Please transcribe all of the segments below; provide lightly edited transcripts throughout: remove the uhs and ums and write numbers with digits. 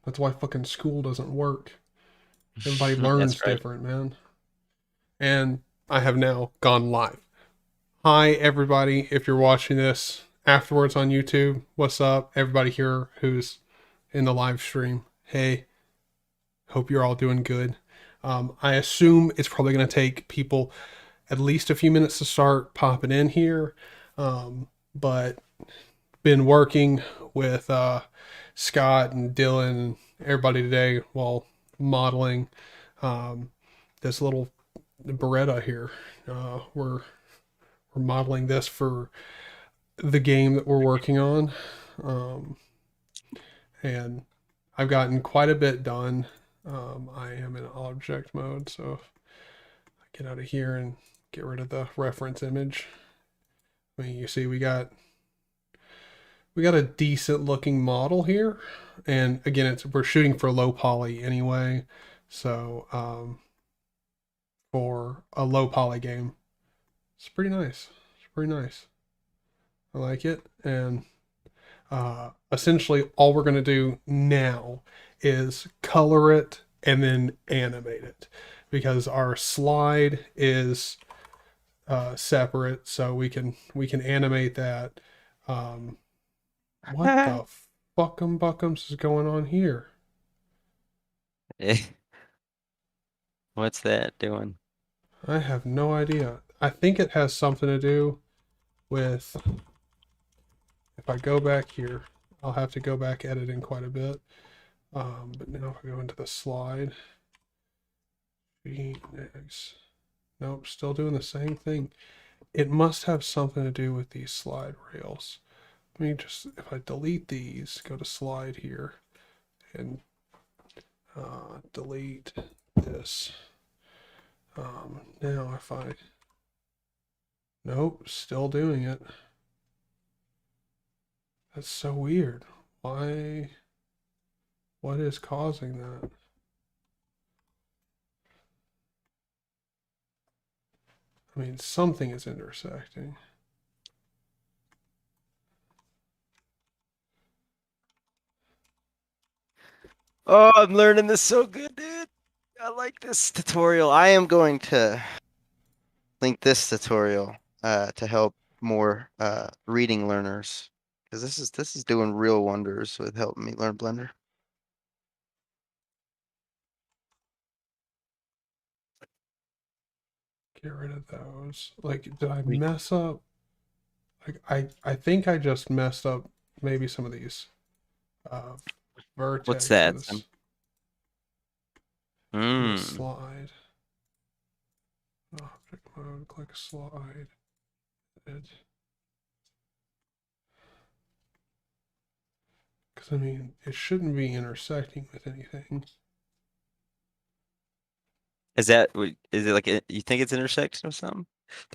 That's why fucking school doesn't work. Everybody learns That's right. different, man. And I have now gone live. Hi, everybody. If you're watching this afterwards on YouTube, what's up? Everybody here who's in the live stream, hey, hope you're all doing good. I assume it's probably going to take people at least a few minutes to start popping in here. But been working with Scott and Dylan and everybody today while modeling um, this little Beretta here. We're modeling this for the game that we're working on, um, and I've gotten quite a bit done. I am in object mode, so if I get out of here and get rid of the reference image, I mean, you see we got a decent looking model here, and again, we're shooting for low poly anyway, so for a low poly game, it's pretty nice. It's pretty nice. I like it, and essentially all we're going to do now is color it and then animate it because our slide is separate, so we can animate that. Um, what the fuckum buckums is going on here? Eh, what's that doing? I have no idea. I think it has something to do with if I go back here, I'll have to go back editing quite a bit. But now if I go into the slide, Phoenix. Nope, still doing the same thing. It must have something to do with these slide rails. Let me just, if I delete these, go to slide here and delete this. Now if I, nope, still doing it. That's so weird. Why? What is causing that? I mean, something is intersecting. Oh, I'm learning this so good, dude. I like this tutorial. I am going to link this tutorial to help more reading learners because this is doing real wonders with helping me learn Blender. Get rid of those. Like, did I We- mess up? Like, I think I just messed up maybe some of these uh, What's that? vertexes in the Hmm. slide. Object mode, click slide. Because I mean, it shouldn't be intersecting with anything. Is it like you think it's intersection or something?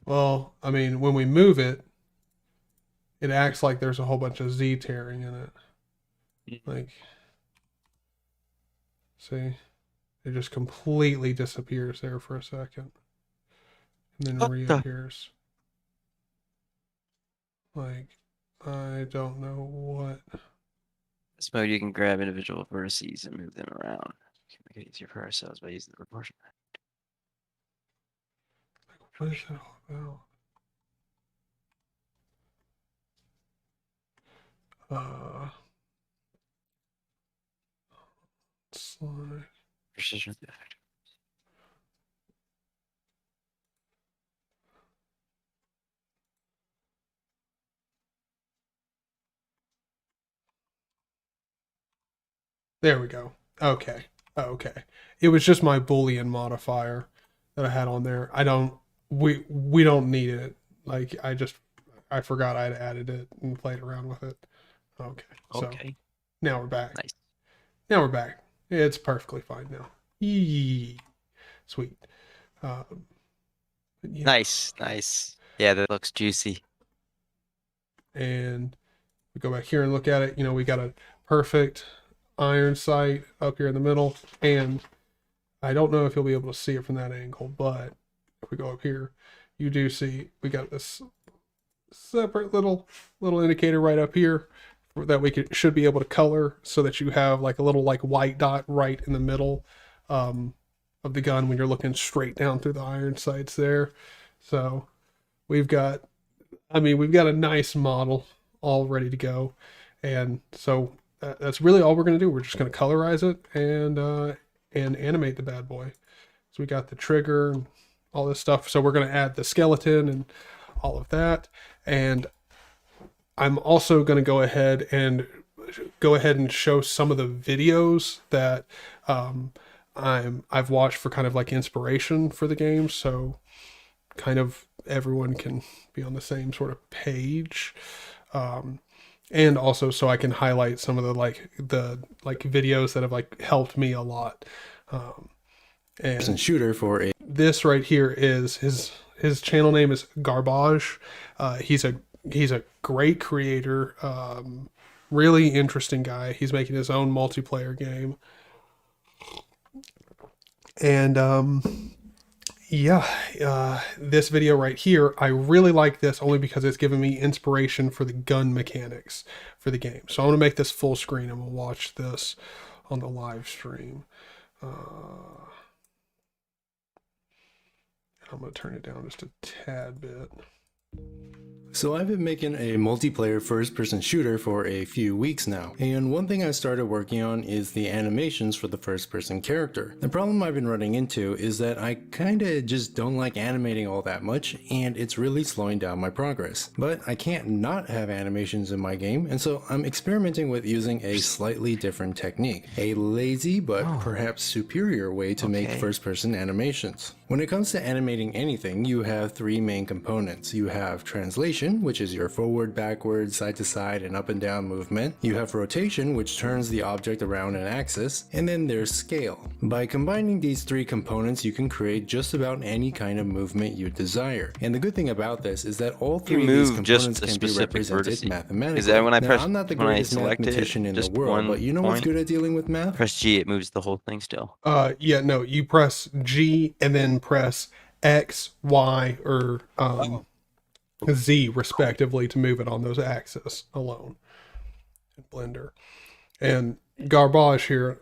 Well, I mean, when we move it, it acts like there's a whole bunch of Z tearing in it. Like, see, it just completely disappears there for a second and then What the? reappears. Like, I don't know what. This mode you can grab individual vertices and move them around. We can make it easier for ourselves by using the proportion. Like, what is that all about? Slide. Precision. There we go. Okay. Okay. It was just my Boolean modifier that I had on there. I don't. We don't need it. Like I forgot I'd added it and played around with it. Okay. So Okay. now we're back. Nice. Now we're back. It's perfectly fine now. Yee. Sweet. Um, yeah. Nice. Nice. Yeah, that looks juicy. And we go back here and look at it. We got a perfect iron sight up here in the middle, and I don't know if you'll be able to see it from that angle, but if we go up here, you do see we got this separate little indicator right up here that we should be able to color so that you have like a little like white dot right in the middle of the gun when you're looking straight down through the iron sights there. So we've got, I mean, we've got a nice model all ready to go. And so that's really all we're going to do. We're just going to colorize it and animate the bad boy. So we got the trigger and all this stuff. So we're going to add the skeleton and all of that. And I'm also going to go ahead and show some of the videos that I've watched for kind of like inspiration for the game. So kind of everyone can be on the same sort of page. And also so I can highlight some of the videos that have like helped me a lot. And shooter for a this right here is his channel name is Garbage. He's a great creator, really interesting guy. He's making his own multiplayer game. And this video right here, I really like this only because it's given me inspiration for the gun mechanics for the game. So I want to make this full screen and we'll watch this on the live stream. I'm going to turn it down just a tad bit. So I've been making a multiplayer first-person shooter for a few weeks now, and one thing I started working on is the animations for the first-person character. The problem I've been running into is that I kinda just don't like animating all that much, and it's really slowing down my progress. But I can't not have animations in my game, and so I'm experimenting with using a slightly different technique. A lazy but perhaps superior way to make first-person animations. When it comes to animating anything, you have three main components. You have translation, which is your forward, backward, side to side, and up and down movement. You have rotation, which turns the object around an axis. And then there's scale. By combining these three components, you can create just about any kind of movement you desire. And the good thing about this is that all three of these components can be represented mathematically. Is that when I press, I'm not the when I greatest select mathematician it, in the just world, but you know what's point? good at dealing with math? Press G, it moves the whole thing still. Yeah, no, you press G and then press X, Y, or Z respectively to move it on those axes alone in Blender. And Garbage here,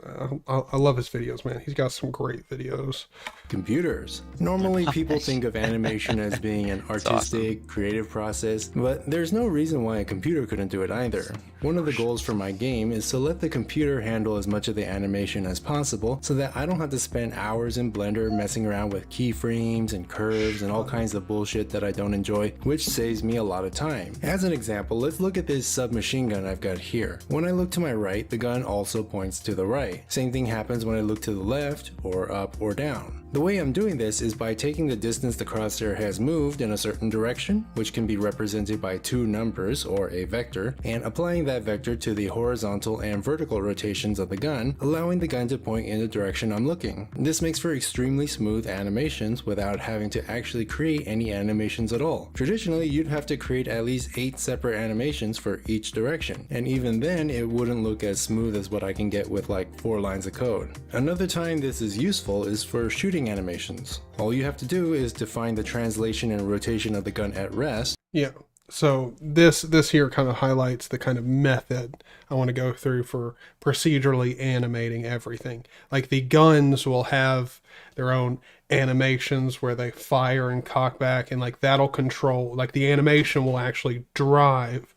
I love his videos, man. He's got some great videos. Computers. Normally people think of animation as being an artistic, creative process, but there's no reason why a computer couldn't do it either. One of the goals for my game is to let the computer handle as much of the animation as possible so that I don't have to spend hours in Blender messing around with keyframes and curves and all kinds of bullshit that I don't enjoy, which saves me a lot of time. As an example, let's look at this submachine gun I've got here. When I look to my right, the gun also points to the right. Same thing happens when I look to the left, or up or down. The way I'm doing this is by taking the distance the crosshair has moved in a certain direction, which can be represented by two numbers or a vector, and applying that vector to the horizontal and vertical rotations of the gun, allowing the gun to point in the direction I'm looking. This makes for extremely smooth animations without having to actually create any animations at all. Traditionally, you'd have to create at least 8 separate animations for each direction, and even then it wouldn't look as smooth as what I can get with like 4 lines of code. Another time this is useful is for shooting animations. All you have to do is define the translation and rotation of the gun at rest. Yeah. So this here kind of highlights the kind of method I want to go through for procedurally animating everything. Like the guns will have their own animations where they fire and cock back, and like that'll control, like the animation will actually drive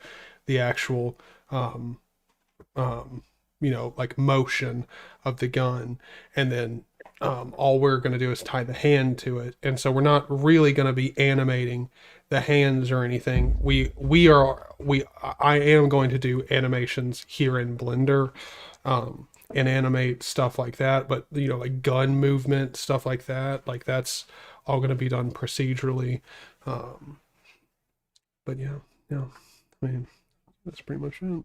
the actual like motion of the gun. And then all we're going to do is tie the hand to it. And so we're not really going to be animating the hands or anything. I am going to do animations here in Blender, and animate stuff like that. But, like gun movement, stuff like that, like that's all going to be done procedurally. But yeah, I mean, that's pretty much it.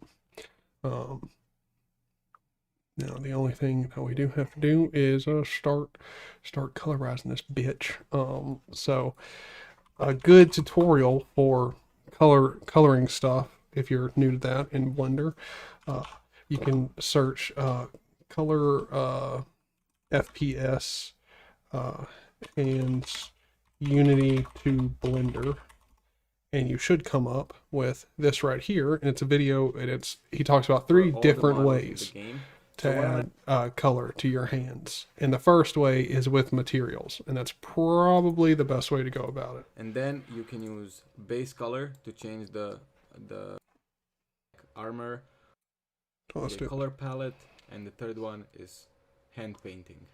Now the only thing that we do have to do is start colorizing this bitch. So a good tutorial for coloring stuff, if you're new to that in Blender, you can search color FPS and Unity to Blender, and you should come up with this right here. And it's a video, and he talks about for 3 all the different models in the ways game. to So what am add color to your hands. And the first way is with materials, and that's probably the best way to go about it. And then you can use base color to change the armor, Let's do the color palette, and the third one is hand painting.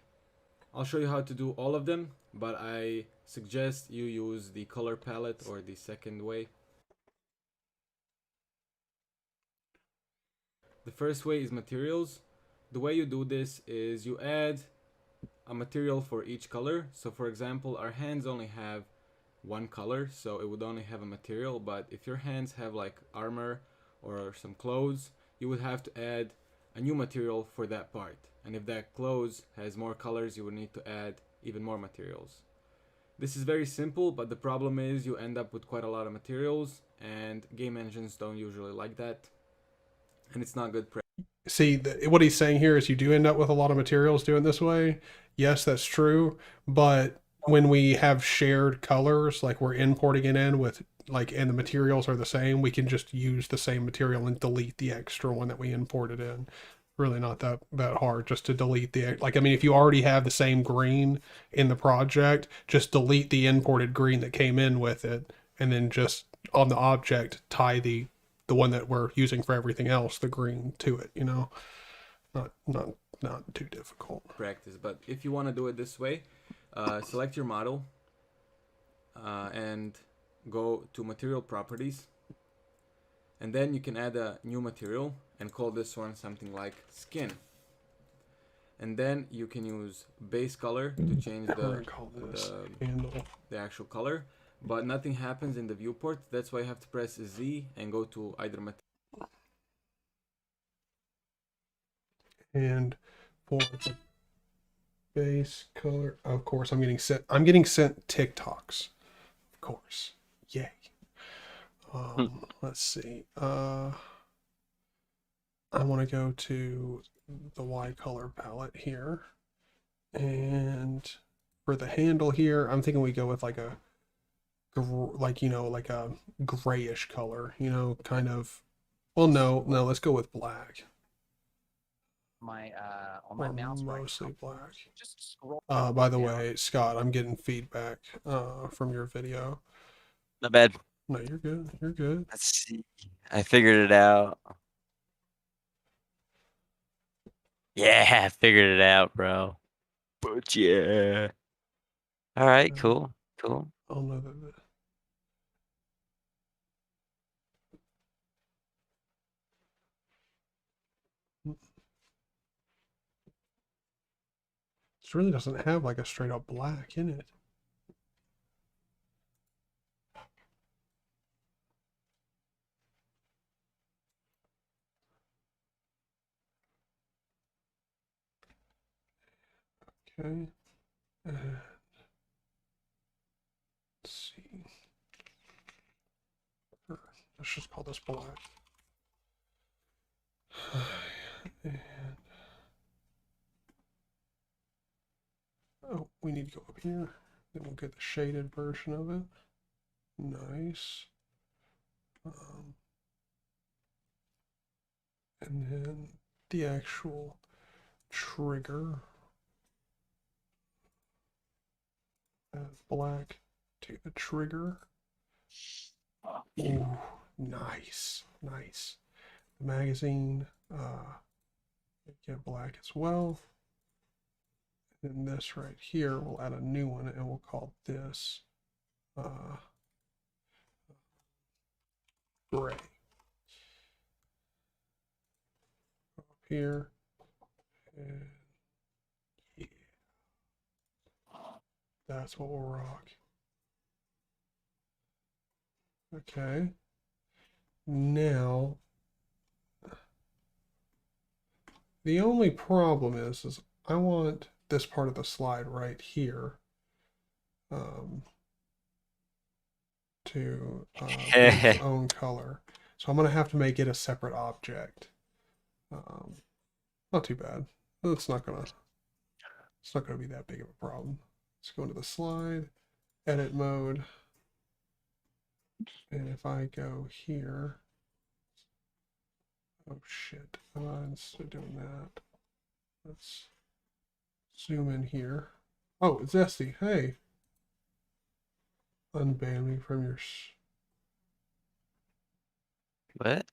I'll show you how to do all of them, but I suggest you use the color palette or the second way. The first way is materials. The way you do this is you add a material for each color. So for example, our hands only have one color, so it would only have a material, but if your hands have like armor or some clothes, you would have to add a new material for that part. And if that clothes has more colors, you would need to add even more materials. This is very simple, but the problem is you end up with quite a lot of materials, and game engines don't usually like that, and it's not good See, what he's saying here is you do end up with a lot of materials doing this way. Yes, that's true. But when we have shared colors, like we're importing it in with like, and the materials are the same, we can just use the same material and delete the extra one that we imported in. Really not that hard just to delete the, like, I mean, if you already have the same green in the project, just delete the imported green that came in with it, and then just on the object tie the one that we're using for everything else, the green, to it. You know, not too difficult. practice. But if you want to do it this way, select your model and go to material properties, and then you can add a new material and call this one something like skin. And then you can use base color to change the actual color, but nothing happens in the viewport. That's why you have to press Z and go to either material. And for the base color, of course, I'm getting sent TikToks, of course. Yay. Let's see. I want to go to the Y color palette here, and for the handle here, I'm thinking we go with like a like a grayish color, kind of. Well, no, let's go with black. On my mouse mostly black. Just scroll. By the way, Scott, I'm getting feedback from your video. Not bad. No, you're good. You're good. Let's see. I figured it out. Yeah, I figured it out, bro. But yeah. All right, cool. I'll know that. This really doesn't have like a straight up black in it. Okay. Let's see. Let's just call this black. And oh, we need to go up here. Then we'll get the shaded version of it. Nice. And then the actual trigger. Add black to the trigger. Ooh, nice. The magazine, get black as well. And then this right here, we'll add a new one, and we'll call this gray. Up here, and yeah, that's what we'll rock. Okay. Now, the only problem is I want this part of the slide right here to be its own color. So I'm going to have to make it a separate object. Not too bad. It's not gonna be that big of a problem. Let's go into the slide, edit mode. And if I go here, oh shit, instead of doing that, let's zoom in here. Oh, Zesty, hey. Unban me from your... What?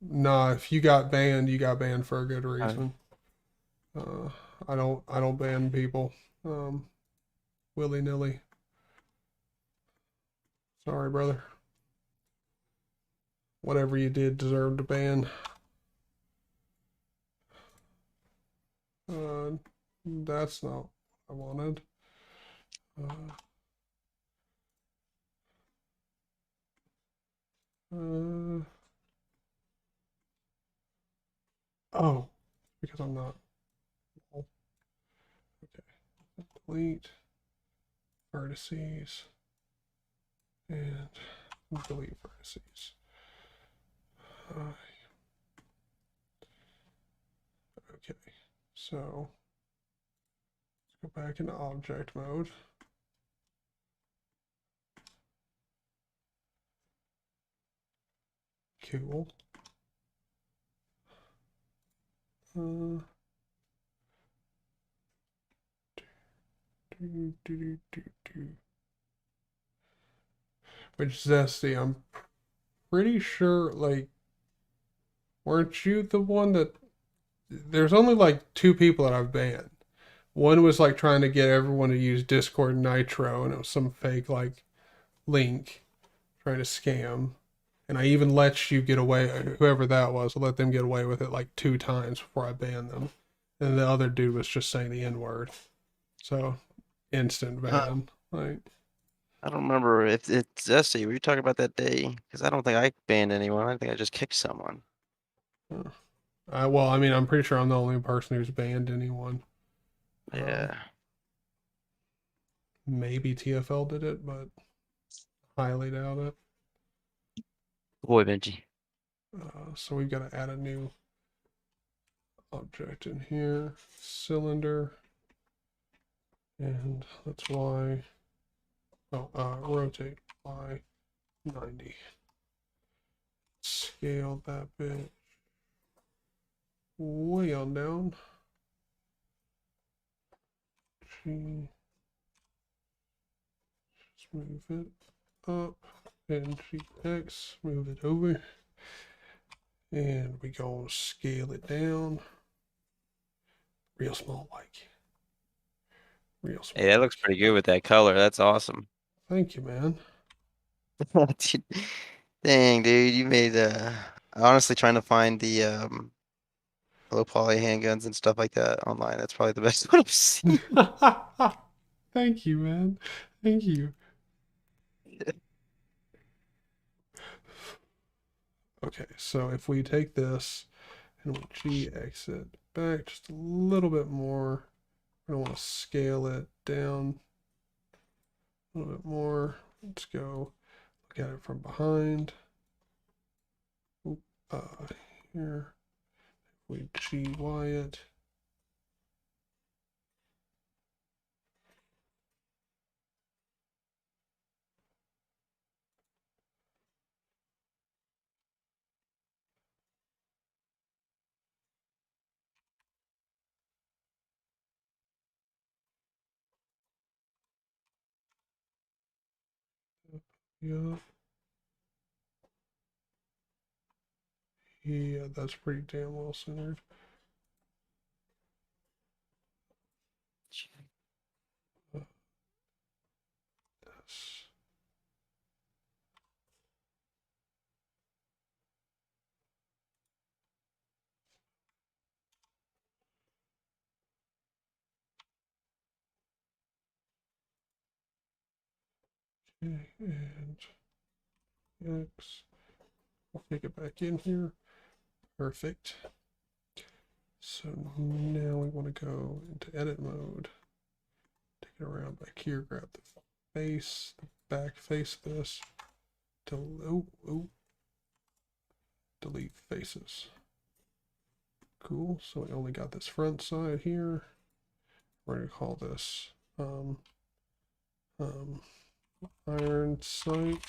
Nah, if you got banned, you got banned for a good Oh. reason. I don't ban people, willy-nilly. Sorry, brother. Whatever you did deserved a ban. That's not what I wanted. Oh, because I'm not. Okay, delete vertices and delete vertices. Okay, so let's go back into object mode. Cool. Which Zesty, I'm pretty sure, like, weren't you the one that... There's only like 2 people that I've banned. One was like trying to get everyone to use Discord Nitro, and it was some fake like link trying to scam. And I even let you get away, whoever that was, I let them get away with it like 2 times before I banned them. And the other dude was just saying the N word. So instant ban. Like, I don't remember if it's Zesty. Were you talking about that day? Because I don't think I banned anyone. I think I just kicked someone. well, I mean, I'm pretty sure I'm the only person who's banned anyone. Yeah. Maybe TFL did it, but highly doubt it. Boy, Benji. So we've got to add a new object in here, cylinder, and that's Y. Oh, rotate by 90. Scale that bit way on down. G. Just move it up, and GX, move it over. And we go scale it down. Real small, like. Real small. Hey, that looks pretty good with that color. That's awesome. Thank you, man. Dude, dang, dude, you made honestly trying to find the low poly handguns and stuff like that online. That's probably the best one I've seen. Thank you, man. Thank you. Okay, so if we take this and we GX it back just a little bit more, I don't want to scale it down a little bit more. Let's go look at it from behind. Here, we GY it. Yeah. Yeah, that's pretty damn well centered. Yes. Okay, and X. We'll kick it back in here. Perfect. So now we want to go into edit mode. Take it around back here, grab the face, the back face of this. Delete faces. Cool. So we only got this front side here. We're going to call this iron sight.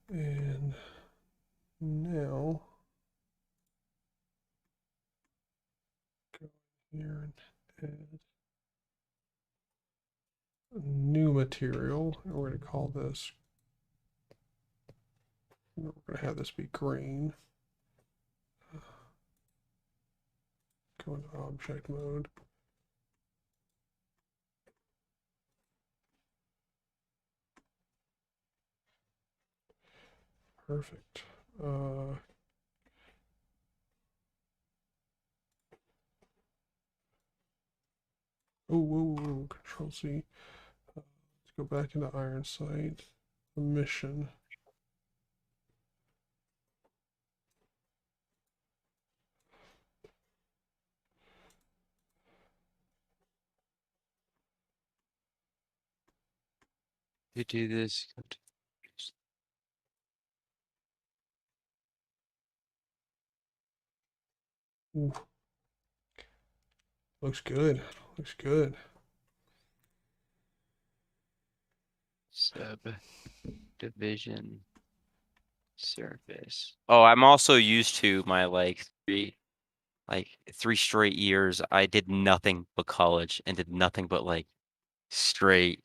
And now go here and add a new material. And we're going to call this, we're going to have this be green. Go into object mode. Perfect. Oh, whoa, Control C. Let's go back into iron sight. Emission. You do this. Ooh. Looks good. Looks good. Subdivision surface. Oh, I'm also used to my like three straight years. I did nothing but college and did nothing but like straight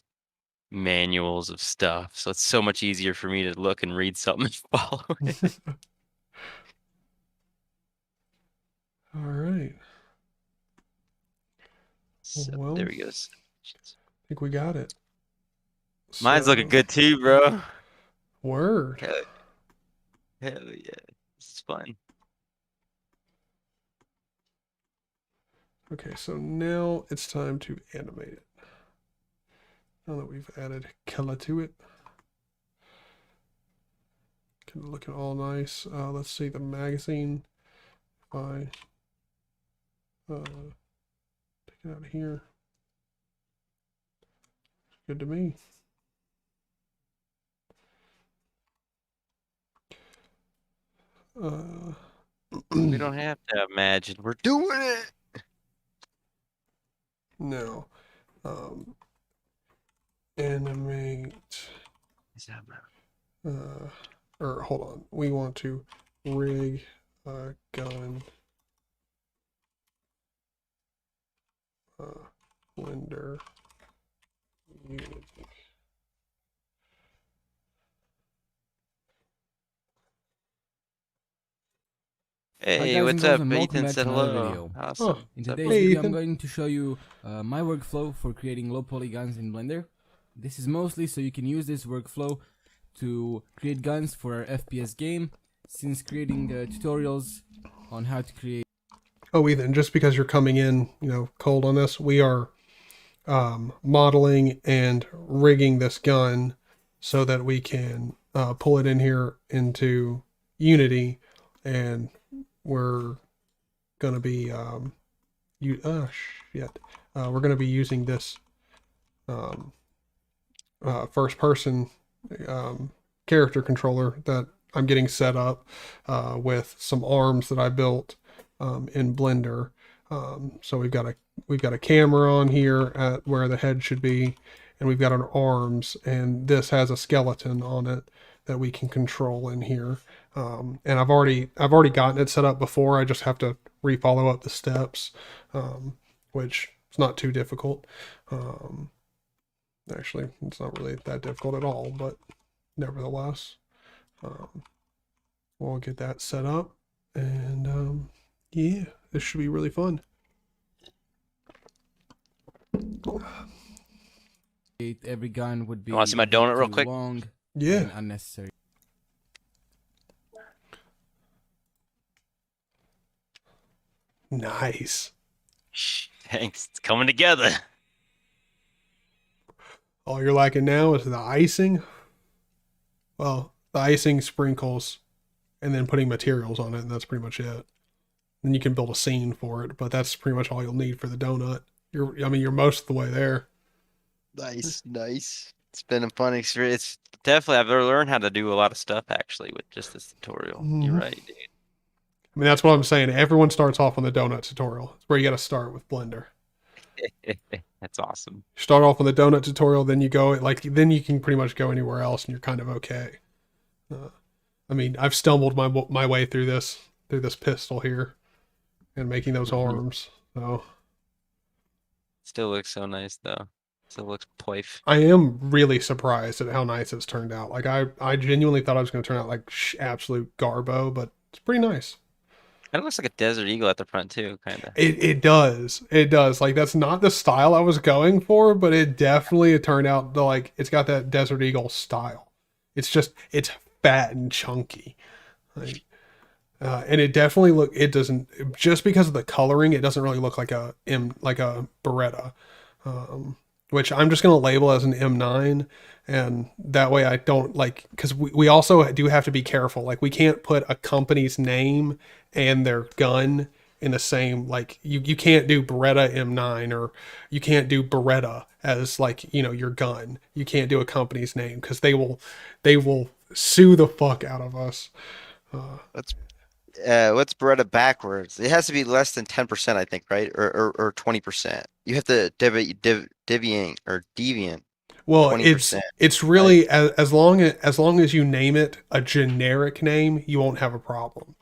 manuals of stuff. So it's so much easier for me to look and read something and follow it. All right. So Well, there we go. I think we got it. Mine's looking good too, bro. Word. Hell yeah. This is fun. Okay, so now it's time to animate it. Now that we've added color to it. Looking all nice. Let's see the magazine. If I take it out of here. Good to me. We don't have to imagine. We're doing it. No. Animate. Or hold on. We want to rig a gun. Blender. Unity. Hey, guys what's and girls, up? and welcome Ethan back said to another hello. video. Awesome. Oh, In What's up, today's Hey, video, Ethan. I'm going to show you my workflow for creating low polygons in Blender. This is mostly so you can use this workflow to create guns for our FPS game, since creating tutorials on how to create. Oh, Ethan, just because you're coming in, cold on this, we are modeling and rigging this gun so that we can pull it in here into Unity, and we're going to be we're going to be using this first person character controller that I'm getting set up with some arms that I built in Blender. So we've got a camera on here at where the head should be, and we've got our arms, and this has a skeleton on it that we can control in here. And I've already gotten it set up before. I just have to re-follow up the steps, which is not too difficult. Actually, it's not really that difficult at all, but nevertheless, we'll get that set up, and yeah, this should be really fun. Every gun would be You wanna see my donut real too quick? long Yeah. and unnecessary. Nice. Thanks. It's coming together. All you're liking now is the icing. Well, the icing, sprinkles, and then putting materials on it, and that's pretty much it. Then you can build a scene for it, but that's pretty much all you'll need for the donut. You're most of the way there. Nice. It's been a fun experience. Definitely, I've learned how to do a lot of stuff actually with just this tutorial. You're Mhm. right, dude. I mean, that's what I'm saying. Everyone starts off on the donut tutorial. It's where you got to start with Blender. That's awesome. Start off with a donut tutorial, then you go then you can pretty much go anywhere else, and you're kind of okay. I mean, I've stumbled my way through this pistol here, and making those arms. So Still looks so nice though. Still looks poif. I am really surprised at how nice it's turned out. Like I genuinely thought it was going to turn out like absolute garbo, but it's pretty nice. Kind of looks like a desert eagle at the front too, kind of. It does. It does. Like that's not the style I was going for, but it definitely turned out to like it's got that Desert Eagle style. It's fat and chunky. Like, and it definitely it doesn't just because of the coloring, it doesn't really look like a Beretta. Which I'm just going to label as an M9, and that way I don't like, because we also do have to be careful. Like we can't put a company's name and their gun in the same, like you can't do Beretta M9, or you can't do Beretta as like, your gun. You can't do a company's name because they will sue the fuck out of us. What's Beretta backwards? It has to be less than 10%, I think, right? Or 20%. You have to deviant. Well, 20%, it's really as long as you name it a generic name, you won't have a problem.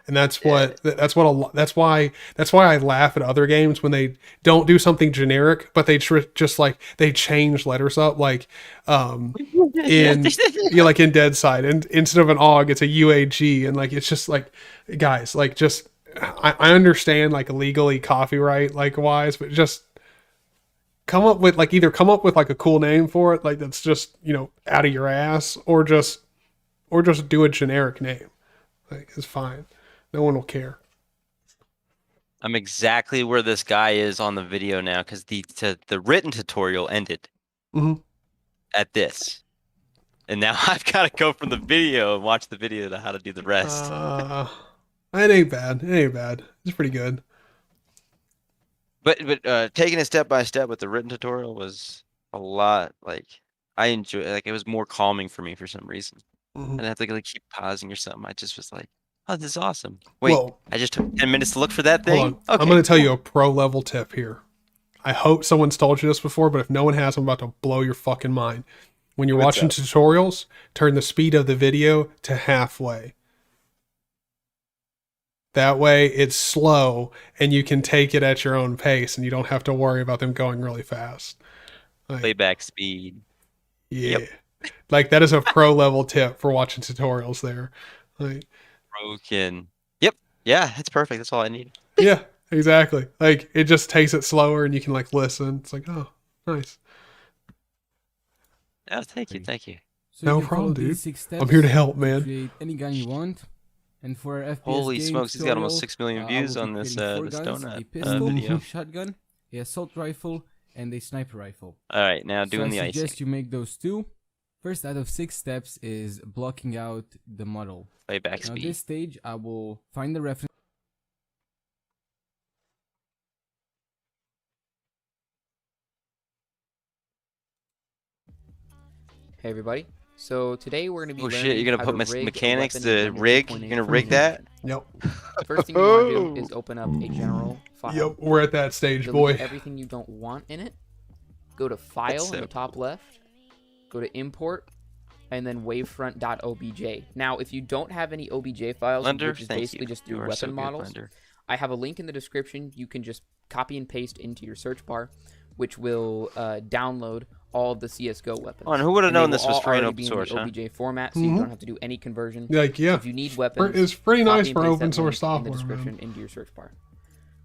And that's why I laugh at other games when they don't do something generic, but they just like they change letters up, like in like in Dead Side, and instead of an AUG, it's a UAG, and like it's just like, guys, like just I understand like legally copyright like wise, but just come up with like a cool name for it, like that's just out of your ass, or just do a generic name. Like it's fine. No one will care. I'm exactly where this guy is on the video now, because the written tutorial ended at this, and now I've got to go from the video and watch the video to how to do the rest. It ain't bad. It ain't bad. It's pretty good. But taking it step by step with the written tutorial was a lot. Like I enjoy, like it was more calming for me for some reason. And I have to like keep pausing or something. I just was like, oh, this is awesome. Wait, I just took 10 minutes to look for that thing? Hold on. Okay, I'm going to tell you a pro level tip here. I hope someone's told you this before, but if no one has, I'm about to blow your fucking mind. When you're watching tutorials, turn the speed of the video to halfway. That way it's slow and you can take it at your own pace and you don't have to worry about them going really fast. Like, Playback speed. Yeah. Yep. Like that is a pro level tip for watching tutorials there. Like, broken. Yep. Yeah, that's perfect. That's all I need. Yeah, exactly. Like it just takes it slower and you can like listen. It's like, oh, nice. Oh, thank you. Thank you. So no you can problem, follow dude. these 6 steps I'm here to help, to man. create any gun you want. And for our FPS Holy game smokes, he's got almost tutorial, 6 million I views will be on this creating 4 this guns, donut a pistol, video. a shotgun, a assault rifle, and a sniper rifle. All right, now doing so the I icing. suggest you make those 2. First out of 6 steps is blocking out the model. Playback Now speed. this stage, I will find the reference. Hey everybody. So today we're going to be Oh learning shit, you're gonna how put to rig a mechanics weapon in to Blender rig? 2.8 You're gonna for rig that? Yep. First thing you want to do is open up a general file. Yep, we're at that stage, Delete boy. everything you don't want in it. Go to File in the top left. Go to Import, and then wavefront.obj. Now, if you don't have any OBJ files, Blender, which is thank basically you. just You do are weapon so good, models, Blender. I have a link in the description. You can just copy and paste into your search bar, which will download all of the CSGO weapons. Oh, and who would have And they known will this was all free and already open be in source, the huh? OBJ format, so you don't have to do any conversion. Like, yeah. So if you need weapons, It's pretty copy nice and for paste open that source link in the software, description man. into your search bar.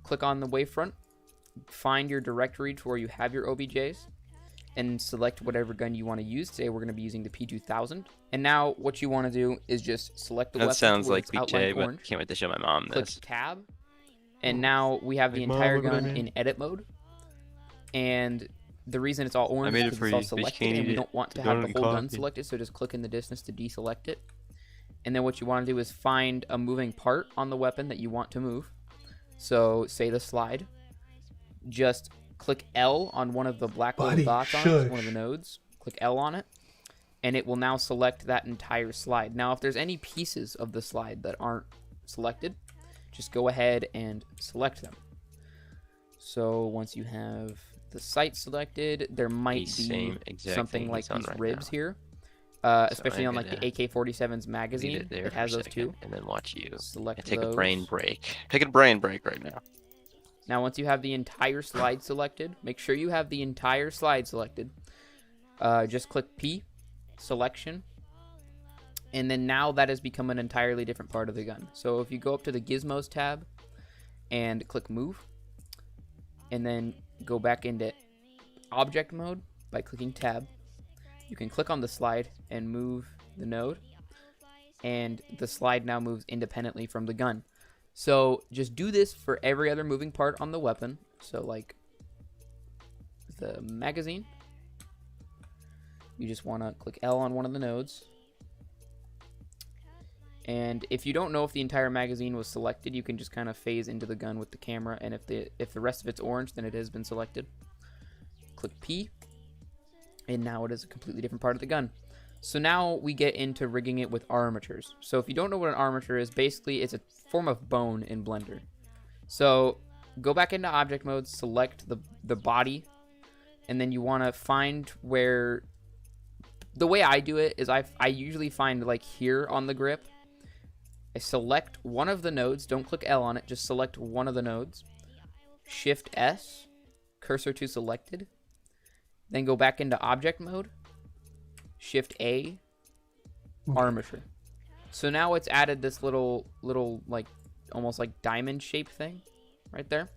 Click on the wavefront, find your directory to where you have your OBJs, and select whatever gun you want to use. Today we're going to be using the P2000. And now what you want to do is just select the weapon. That sounds where like it's BJ, outlined but orange. can't wait to show my mom Click this. tab, and now we have the Like, Mom, entire look what I gun made. in edit mode. And the reason it's all orange made is it because for it's all you. Bitch, selected, can't and eat we it. don't want to You have don't the whole gun copy. selected, so just click in the distance to deselect it. And then what you want to do is find a moving part on the weapon that you want to move. So say the slide. Just click L on one of the black little Buddy, dots on it, shush. one of the nodes. Click L on it, and it will now select that entire slide. Now, if there's any pieces of the slide that aren't selected, just go ahead and select them. So once you have the sight selected, there might The be same exact something thing like he's on these right ribs now. here, So especially I'm on like the gonna AK-47's leave magazine. it there It for has a those second, too. and then watch you. Select And take a those. brain break. Take a brain break right now. Now once you have the entire slide selected, make sure you have the entire slide selected. Just click P, selection, and then now that has become an entirely different part of the gun. So if you go up to the Gizmos tab and click Move, and then go back into Object Mode by clicking Tab, you can click on the slide and move the node, and the slide now moves independently from the gun. So just do this for every other moving part on the weapon. So like the magazine, you just want to click L on one of the nodes. And if you don't know if the entire magazine was selected, you can just kind of phase into the gun with the camera, and if the rest of it's orange, then it has been selected. Click P, and now it is a completely different part of the gun. So now we get into rigging it with armatures. So if you don't know what an armature is, basically it's a form of bone in Blender. So go back into object mode, select the body, and then you want to find where... The way I do it is I usually find like here on the grip. I select one of the nodes, don't click L on it, just select one of the nodes. Shift S, cursor to selected. Then go back into object mode. Shift A, armature. So now it's added this little like almost like diamond shape thing right there.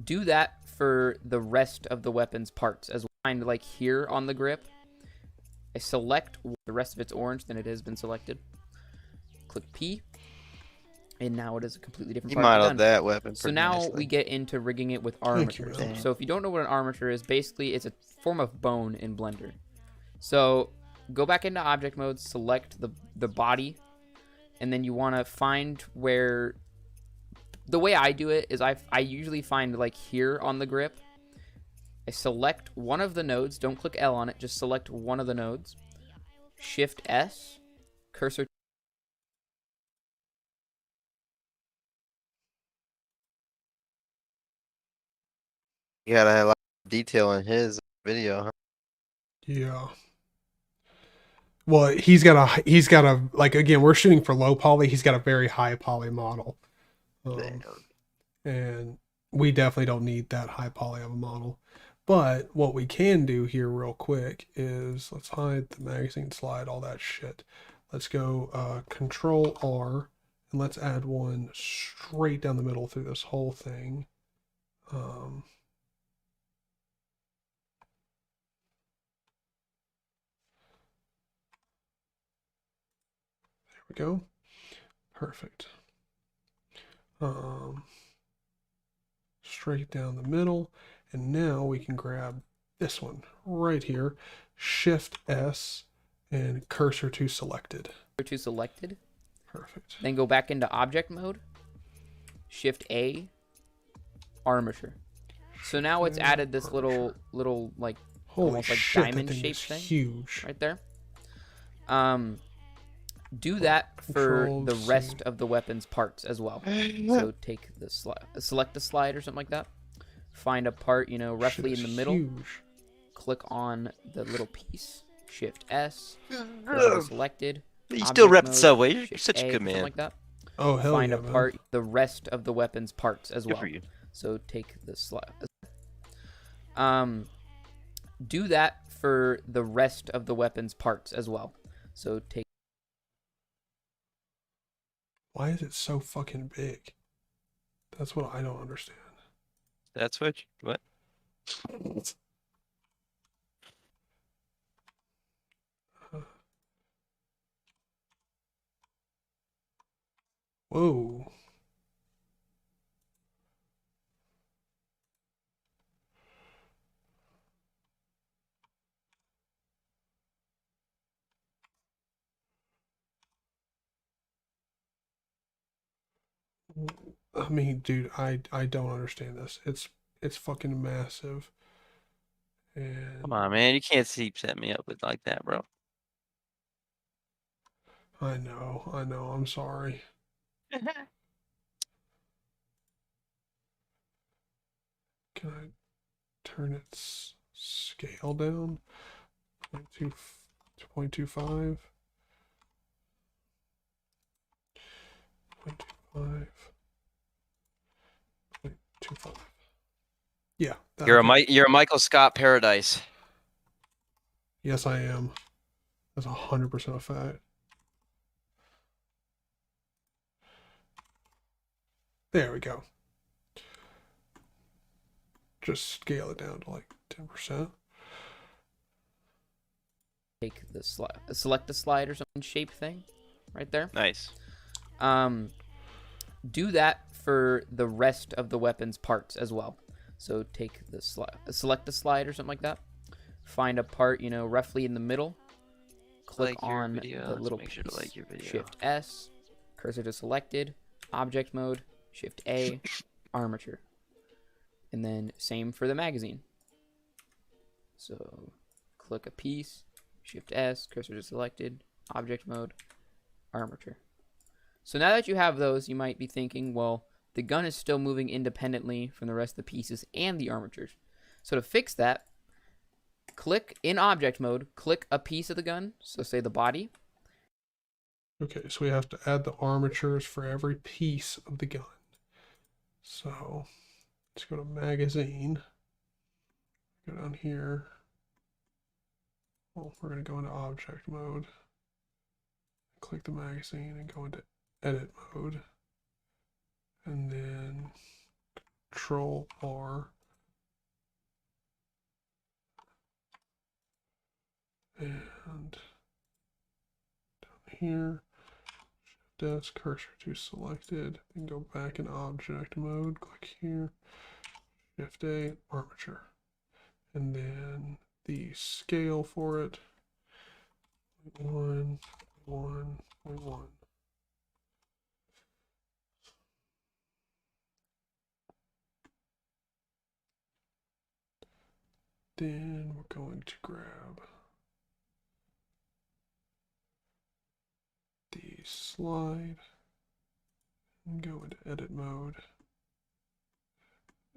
Do that for the rest of the weapon's parts as well. Find like here on the grip. I select the rest of it's orange, then it has been selected. Click P, and now it is a completely different You part of the modeled gun. that weapon So pretty now nicely. we get into rigging it with Thank you, armatures. man. So if you don't know what an armature is, basically it's a form of bone in Blender. So go back into object mode, select the body, and then you want to find where... The way I do it is I usually find like here on the grip. I select one of the nodes, don't click L on it, just select one of the nodes. Shift S, cursor. You gotta have a lot of detail in his video, huh? Yeah. Well, he's got a like again, we're shooting for low poly. He's got a very high poly model, Damn. and we definitely don't need that high poly of a model. But what we can do here, real quick, is let's hide the magazine slide, all that shit. Let's go Control R, and let's add one straight down the middle through this whole thing. There we go. Perfect. Straight down the middle, and now we can grab this one right here, Shift S, and cursor to selected. To selected. Perfect. Then go back into object mode. Shift A, armature. So now it's added this little like Holy almost like shit, diamond that thing shape is thing huge. right there. Do that for Control the C. rest of the weapon's parts as well. So take the select the slide or something like that. Find a part, roughly Shit in is the middle. Huge. Click on the little piece. Shift S. Cursor selected. You still Object rep the mode, subway. You're Shift such a A, good something man. like that. Oh hell Find yeah, a man. part, the rest of the weapon's parts as Good well. for you. So take the slide. Do that for the rest of the weapon's parts as well. So take. Why is it so fucking big? That's what I don't understand. That's what? Whoa. I mean, dude, I don't understand this. It's fucking massive. And Come on, man. You can't set me up with like that, bro. I know. I'm sorry. Can I turn its scale down? 0.25. 0.25. 0.25. Yeah. You're a Michael Scott Paradise. Yes, I am. That's 100% a fact. There we go. Just scale it down to like 10%. Take the slide, select the slide or something shape thing, right there. Nice. Do that for the rest of the weapon's parts as well. So take the slide, select the slide or something like that. Find a part, you know, roughly in the middle. Click on the little piece. Shift S, cursor to selected, object mode, Shift A, armature. And then same for the magazine. So click a piece, Shift S, cursor to selected, object mode, armature. So now that you have those, you might be thinking, well, the gun is still moving independently from the rest of the pieces and the armatures. So to fix that, click in object mode, click a piece of the gun, so say the body. Okay, so we have to add the armatures for every piece of the gun. So let's go to magazine. Go down here. Well, we're going to go into object mode. Click the magazine and go into edit mode. And then Control R. And down here, Shift S, cursor to selected, then go back in object mode, click here, Shift A, armature. And then the scale for it, 1, 1, 1. Then we're going to grab the slide and go into edit mode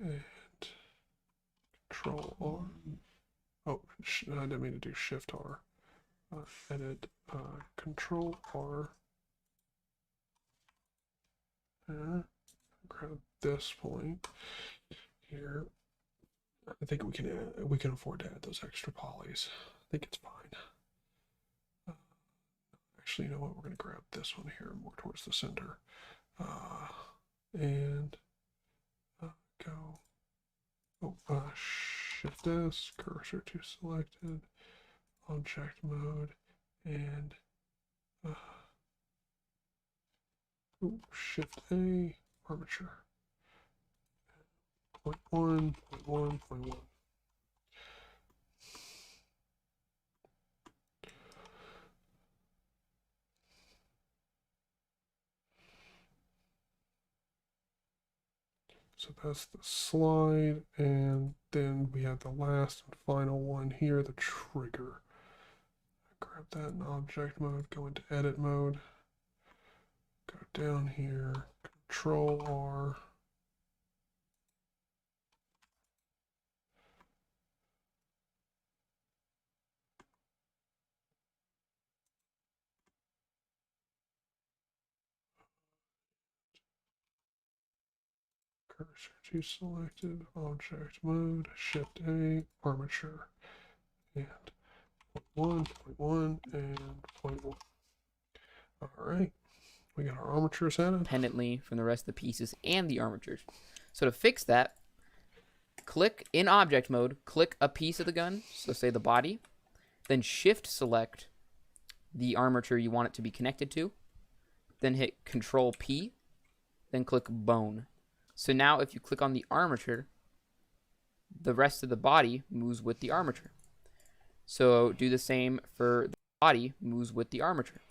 and Control R. Oh, I didn't mean to do Shift R. Edit, Control R. Grab this point here. I think we can afford to add those extra polys. I think it's fine. Actually, you know what? We're going to grab this one here more towards the center. And go. Oh, Shift S, cursor to selected, object mode, and Shift A, armature. 0.1, 0.1, 0.1. So that's the slide, and then we have the last and final one here, the trigger. Grab that in object mode, go into edit mode, go down here, Control R. Cursor to selected, object mode, Shift A, armature, and 0.1, 0.1, and 0.1. All right, we got our armatures added. Independently from the rest of the pieces and the armatures. So to fix that, click in object mode, click a piece of the gun, so say the body, then Shift select the armature you want it to be connected to, then hit Control P, then click bone. So now if you click on the armature, the rest of the body moves with the armature. So do the same for the body moves with the armature.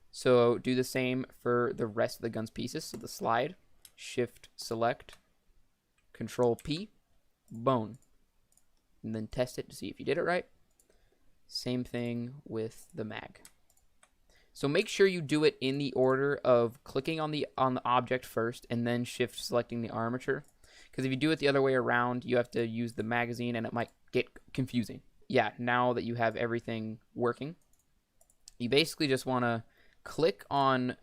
So do the same for the rest of the gun's pieces. So the slide, Shift select, Control P, bone. And then test it to see if you did it right. Same thing with the mag. So make sure you do it in the order of clicking on the object first and then Shift selecting the armature. Because if you do it the other way around, you have to use the magazine and it might get confusing. Yeah, now that you have everything working, you basically just want to click on,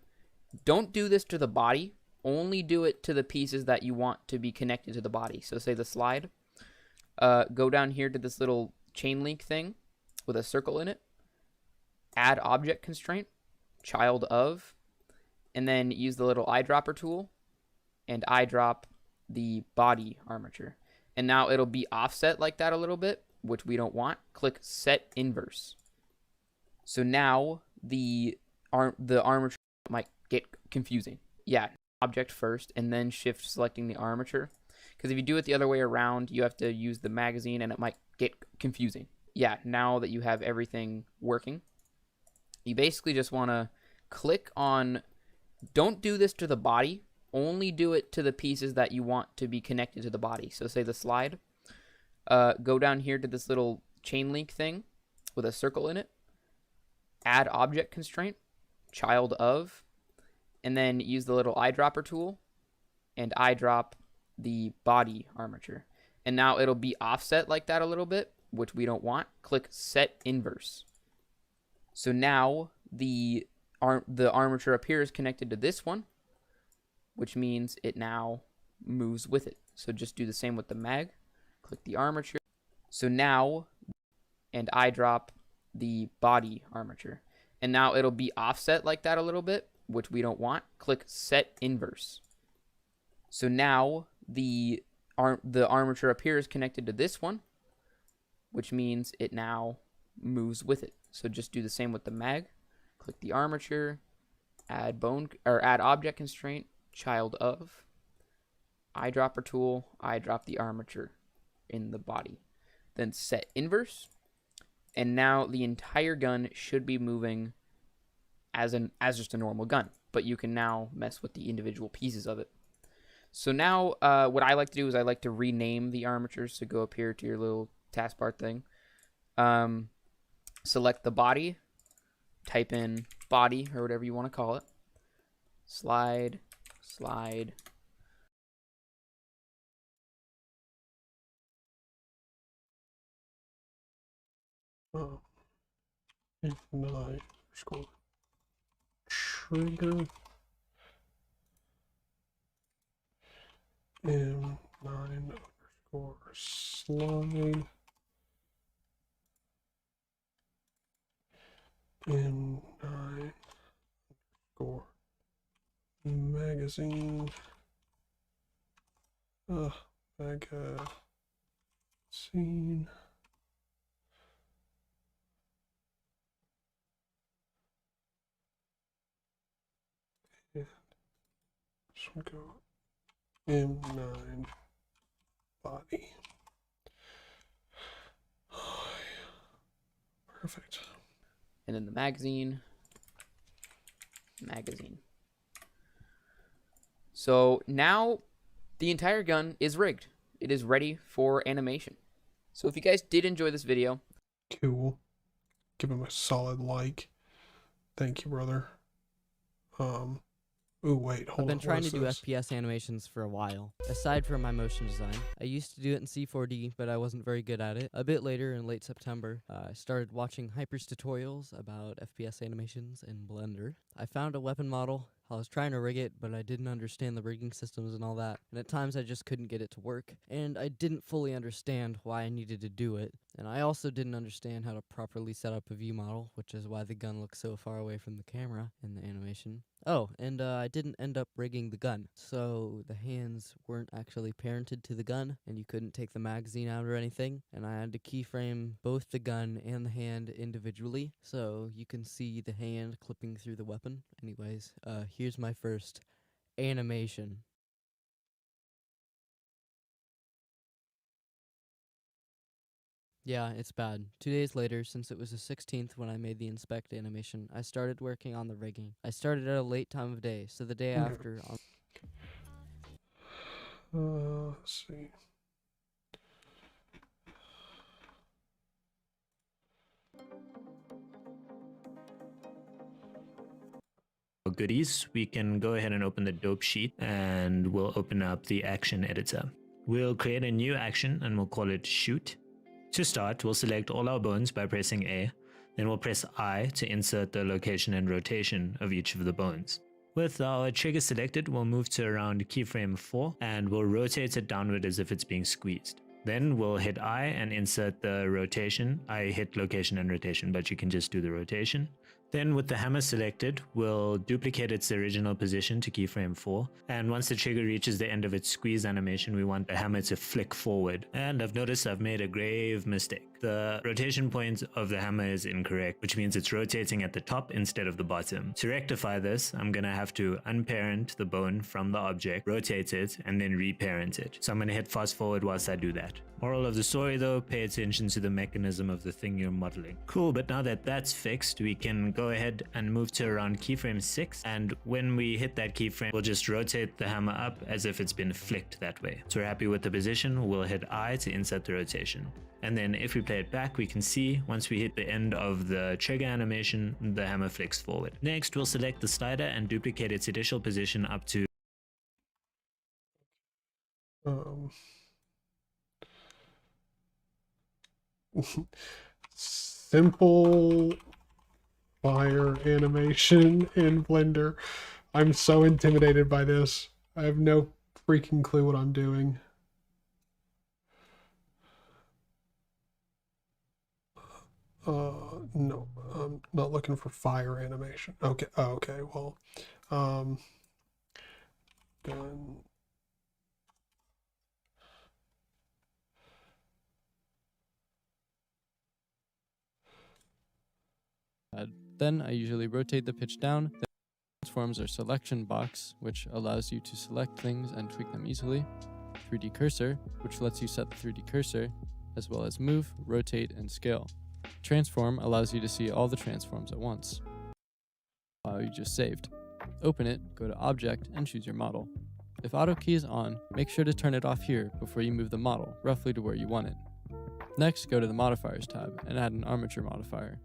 don't do this to the body, only do it to the pieces that you want to be connected to the body. So say the slide, go down here to this little chain link thing with a circle in it, add object constraint, child of, and then use the little eyedropper tool and eyedrop the body armature. And now it'll be offset like that a little bit, which we don't want. Click set inverse. So now the armature might get confusing. Yeah, object first and then shift selecting the armature. Because if you do it the other way around, you have to use the magazine and it might get confusing. Yeah, now that you have everything working, you basically just want to click on, don't do this to the body, only do it to the pieces that you want to be connected to the body. So say the slide, go down here to this little chain link thing with a circle in it, add object constraint, child of, and then use the little eyedropper tool and eyedrop the body armature. And now it'll be offset like that a little bit, which we don't want. Click set inverse. So now the armature appears connected to this one, which means it now moves with it. So just do the same with the mag. Click the armature. So now, and eyedrop the body armature. And now it'll be offset like that a little bit, which we don't want. Click set inverse. So now the armature appears connected to this one, which means it now moves with it. So just do the same with the mag. Click the armature, add object constraint, child of, eyedropper tool, eyedrop the armature in the body. Then set inverse. And now the entire gun should be moving as just a normal gun, but you can now mess with the individual pieces of it. So now what I like to do is I like to rename the armatures. So go up here to your little taskbar thing. Select the body, type in body or whatever you want to call it. Slide. Ignite underscore trigger M9 underscore slide M9 underscore magazine magazine and this one go M9 body. Perfect. And then the magazine. So now the entire gun is rigged. It is ready for animation. So if you guys did enjoy this video, Cool. Give him a solid like. Thank you, brother. Ooh, wait, hold on. I've been trying what to is do this? FPS animations for a while. Aside from my motion design, I used to do it in C4D, but I wasn't very good at it. A bit later, in late September, I started watching Hyper's tutorials about FPS animations in Blender. I found a weapon model. I was trying to rig it, but I didn't understand the rigging systems and all that, and at times I just couldn't get it to work, and I didn't fully understand why I needed to do it, and I also didn't understand how to properly set up a view model, which is why the gun looks so far away from the camera in the animation. Oh, and I didn't end up rigging the gun, so the hands weren't actually parented to the gun, and you couldn't take the magazine out or anything, and I had to keyframe both the gun and the hand individually, so you can see the hand clipping through the weapon. Anyways, here's my first animation. Yeah, it's bad. 2 days later, since it was the 16th when I made the inspect animation, I started working on the rigging. I started at a late time of day, so the day after... Let's see. Goodies, we can go ahead and open the dope sheet and we'll open up the action editor. We'll create a new action and we'll call it shoot. To start, we'll select all our bones by pressing A. Then we'll press I to insert the location and rotation of each of the bones. With our trigger selected, we'll move to around keyframe 4 and we'll rotate it downward as if it's being squeezed. Then we'll hit I and insert the rotation. I hit location and rotation, but you can just do the rotation. Then with the hammer selected, we'll duplicate its original position to keyframe 4. And once the trigger reaches the end of its squeeze animation, we want the hammer to flick forward. And I've noticed I've made a grave mistake. The rotation point of the hammer is incorrect, which means it's rotating at the top instead of the bottom. To rectify this, I'm going to have to unparent the bone from the object, rotate it, and then reparent it. So I'm going to hit fast forward whilst I do that. Moral of the story though, pay attention to the mechanism of the thing you're modeling. Cool, but now that that's fixed, we can go ahead and move to around keyframe 6, and when we hit that keyframe, we'll just rotate the hammer up as if it's been flicked that way. So we're happy with the position, we'll hit I to insert the rotation. And then if we play it back, we can see once we hit the end of the trigger animation, the hammer flicks forward. Next, we'll select the slider and duplicate its initial position up to simple fire animation in Blender. I'm so intimidated by this. I have no freaking clue what I'm doing. No, I'm not looking for fire animation. Okay, okay, well, then Then I usually rotate the pitch down. The transforms our selection box, which allows you to select things and tweak them easily. 3D cursor, which lets you set the 3D cursor, as well as move, rotate, and scale. Transform allows you to see all the transforms at once. You just saved. Open it, go to Object, and choose your model. If Auto Key is on, make sure to turn it off here before you move the model, roughly to where you want it. Next, go to the Modifiers tab and add an Armature Modifier.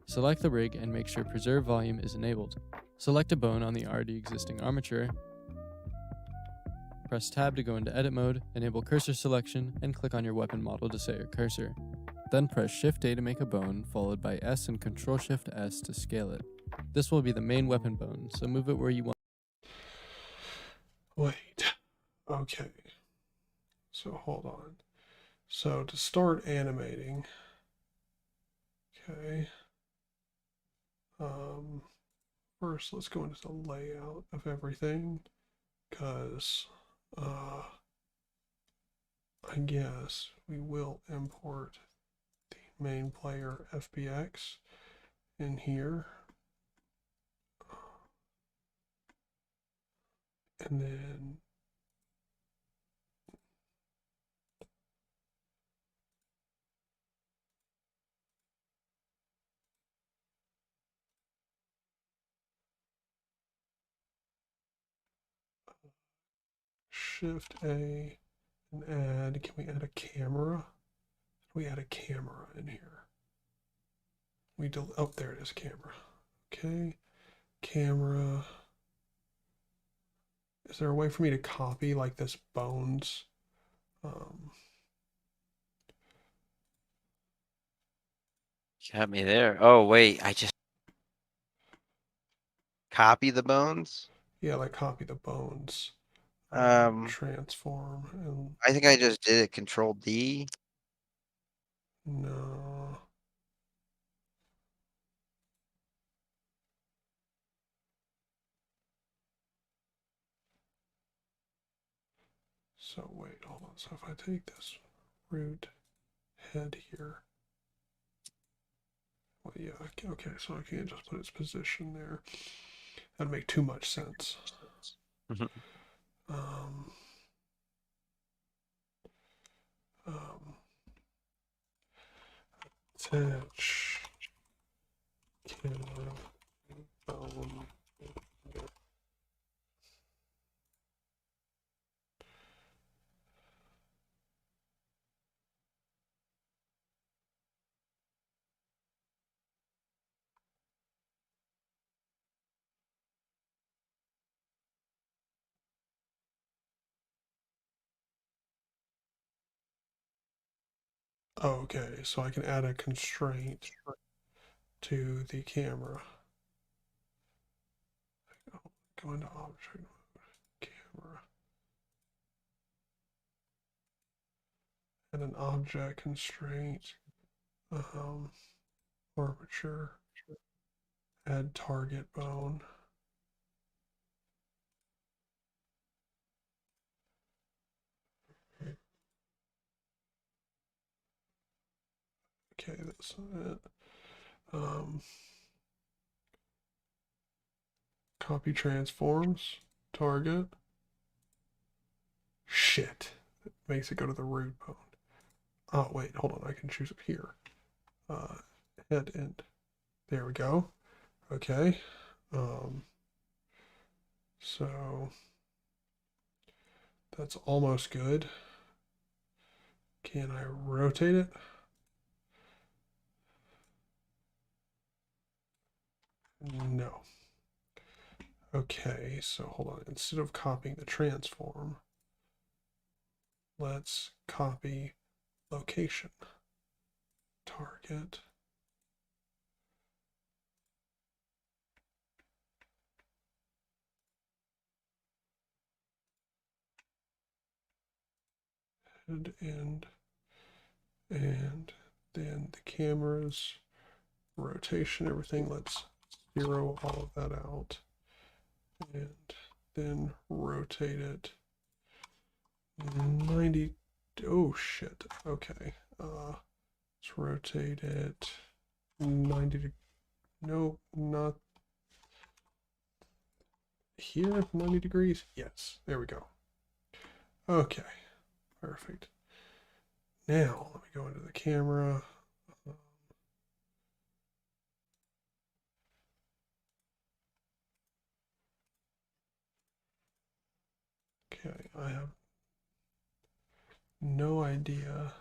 Select the rig and make sure Preserve Volume is enabled. Select a bone on the already existing armature. Press Tab to go into Edit mode, enable cursor selection, and click on your weapon model to set your cursor. Then press Shift-A to make a bone, followed by S and Control-Shift-S to scale it. This will be the main weapon bone, so move it where you want. wait. Okay. So hold on. So to start animating, okay. First, let's go into the layout of everything, because I guess we will import the main player FBX in here. And then Shift A and add, can we add a camera? We add a camera in here. Oh, there it is, camera. Okay, camera. Is there a way for me to copy like this bones? Got me there. Oh, wait, I just copy the bones? Yeah, like copy the bones. Transform and I think I just did it Control D. no. So wait, hold on. So if I take this root head here, well, yeah, okay. So I can't just put its position there. That'd make too much sense. Attach camera bone. Okay, so I can add a constraint to the camera. Go into object mode, camera. And an object constraint. Armature. Add target bone. Okay, that's it. Copy transforms, target. Shit. It makes it go to the root bone. Oh, wait, hold on. I can choose it here. Head end. There we go. Okay. So that's almost good. Can I rotate it? No. Okay, so hold on. Instead of copying the transform, let's copy location. Target. Head end. And then the cameras, rotation, everything. Let's zero all of that out. And then rotate it 90. Oh shit. Okay. Let's rotate it 90. No, not here. 90 degrees. Yes. There we go. Okay. Perfect. Now let me go into the camera. Okay, I have no idea.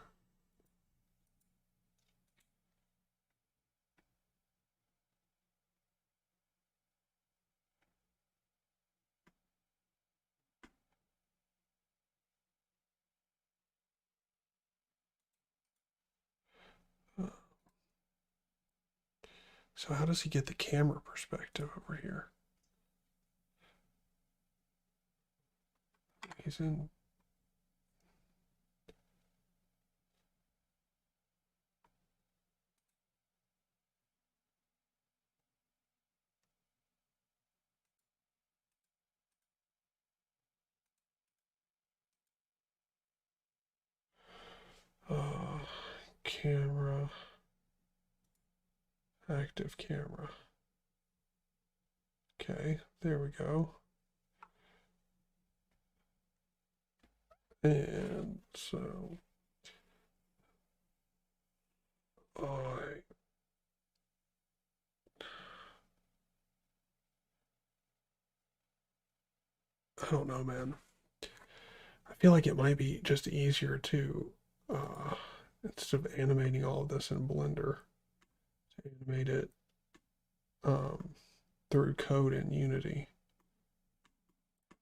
So how does he get the camera perspective over here? He's in. Camera. Active camera. Okay, there we go. And so I don't know, man. I feel like it might be just easier to instead of animating all of this in Blender, to animate it through code in Unity.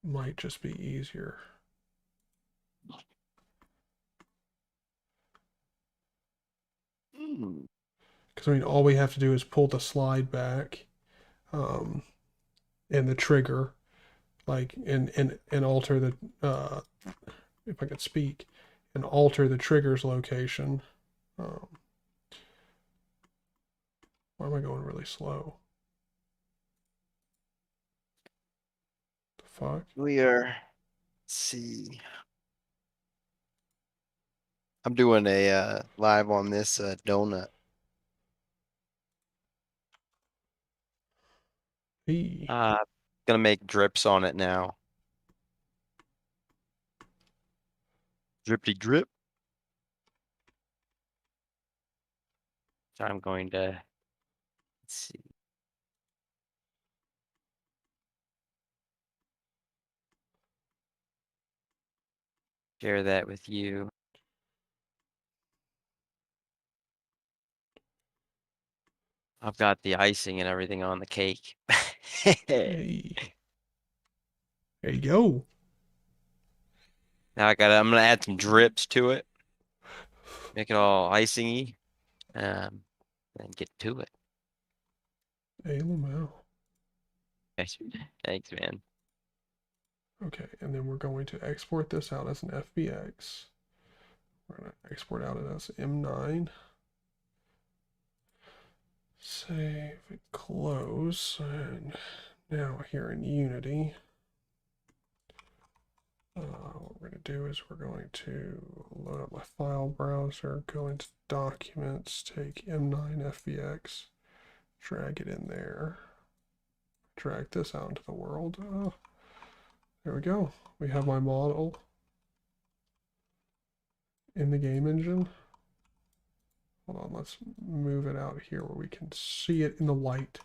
Might just be easier. Because I mean, all we have to do is pull the slide back, and the trigger, like and alter the if I could speak, and alter the trigger's location. Why am I going really slow? The fuck? We are. Let's see. I'm doing a live on this donut. Hey. Gonna make drips on it now. Drippy drip. So I'm going to, let's see. Share that with you. I've got the icing and everything on the cake. Hey. There you go. Now I'm gonna add some drips to it. Make it all icing-y. And get to it. Hey, Lamau. Thanks, man. Okay, and then we're going to export this out as an FBX. We're going to export out as M9. Save and close. And now here in Unity, what we're going to do is we're going to load up my file browser, go into Documents, take M9 FBX, drag it in there, drag this out into the world. Oh, there we go. We have my model in the game engine. Hold on, let's move it out here where we can see it in the light.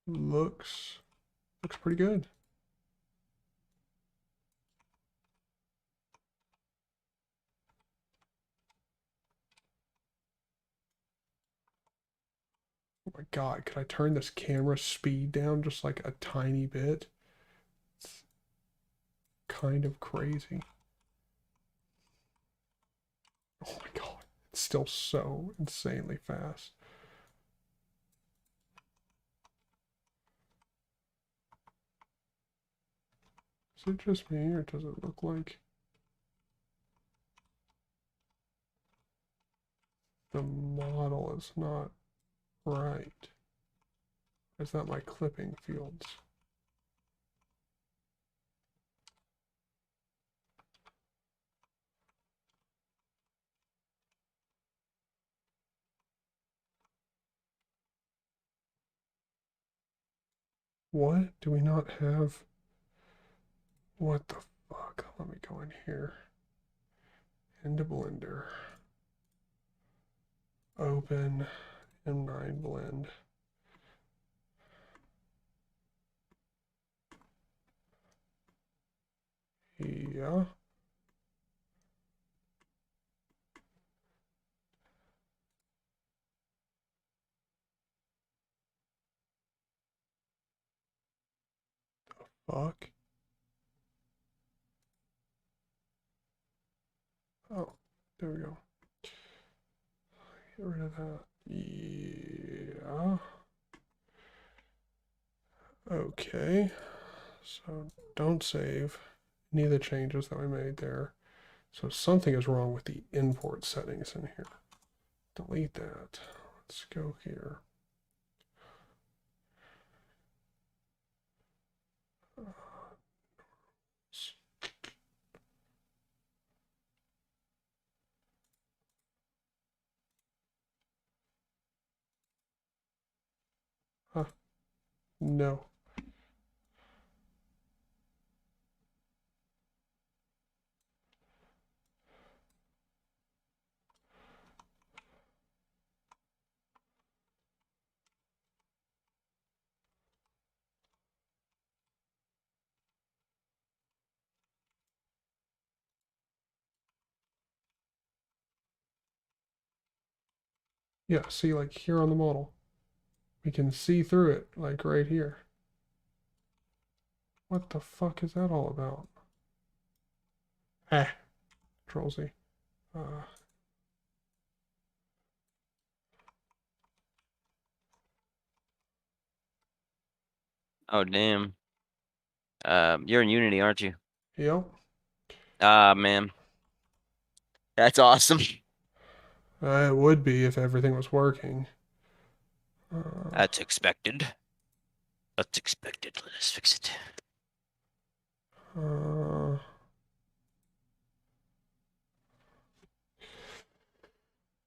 Looks pretty good. Oh my God, could I turn this camera speed down just like a tiny bit? It's kind of crazy. Oh my God, it's still so insanely fast. Is it just me, or does it look like the model is not right? Is that my clipping fields? What? Do we not have? What the fuck? Let me go in here. Into Blender. Open M9 blend. Yeah. Fuck. Oh, there we go. Get rid of that. Yeah. Okay. So don't save any of the changes that we made there. So something is wrong with the import settings in here. Delete that. Let's go here. Huh. No. Yeah, see, like here on the model, we can see through it, like right here. What the fuck is that all about? Ah, Control Z. Oh, damn. You're in Unity, aren't you? Yep. Ah, man. That's awesome. It would be if everything was working. That's expected. That's expected. Let us fix it.